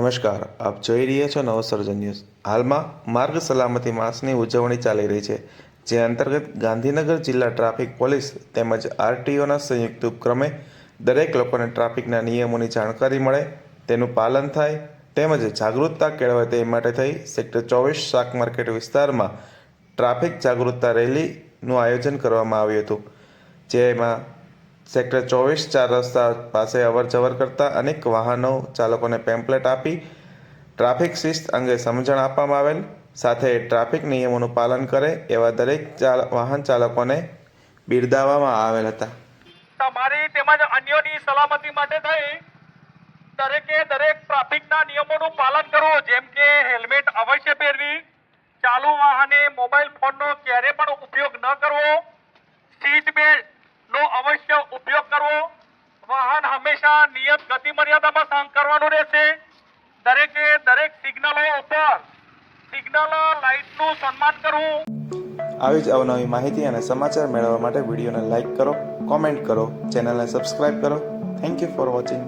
નમસ્કાર, આપ જોઈ રહ્યા છો નવસર્જન ન્યૂઝ। હાલમાં માર્ગ સલામતી માસની ઉજવણી ચાલી રહી છે, જે અંતર્ગત ગાંધીનગર જિલ્લા ટ્રાફિક પોલીસ તેમજ આરટીઓના સંયુક્ત ઉપક્રમે દરેક લોકોને ટ્રાફિકના નિયમોની જાણકારી મળે, તેનું પાલન થાય તેમજ જાગૃતતા કેળવાય તે માટે થઈ સેક્ટર 24 શાક માર્કેટ વિસ્તારમાં ટ્રાફિક જાગૃતતા રેલીનું આયોજન કરવામાં આવ્યું હતું, જેમાં સેક્ટર 24 ચાર રસ્તા પાસે અવરજવર કરતા અનેક વાહનો ચાલકોને પેમ્પલેટ આપી ટ્રાફિક શિસ્ત અંગે સમજણ આપવામાં આવેલ, સાથે ટ્રાફિક નિયમોનું પાલન કરે એવા દરેક વાહન ચાલકોને બિરદાવવામાં આવેલ હતા। તમારી તેમજ અન્યોની સલામતી માટે થઈ દરેકે દરેક ટ્રાફિકના નિયમોનું પાલન કરવું, જેમ કે હેલ્મેટ અવશ્ય પહેરવી, ચાલુ વાહને મોબાઈલ ફોનનો ક્યારે પણ ઉપયોગ ન કરવો, સીટ બેલ્ટ નો અવશ્ય ઉપયોગ કરવો, વાહન હંમેશા નિયત ગતિ મર્યાદામાં સહન કરવાનું રહેશે, દરેકે દરેક સિગ્નલો ઉપર સિગ્નલ લાઇટનું સન્માન કરવું। આવી જ અવનવી માહિતી અને સમાચાર મેળવવા માટે વિડીયોને લાઇક કરો, કોમેન્ટ કરો, ચેનલને સબસ્ક્રાઇબ કરો। Thank you for watching.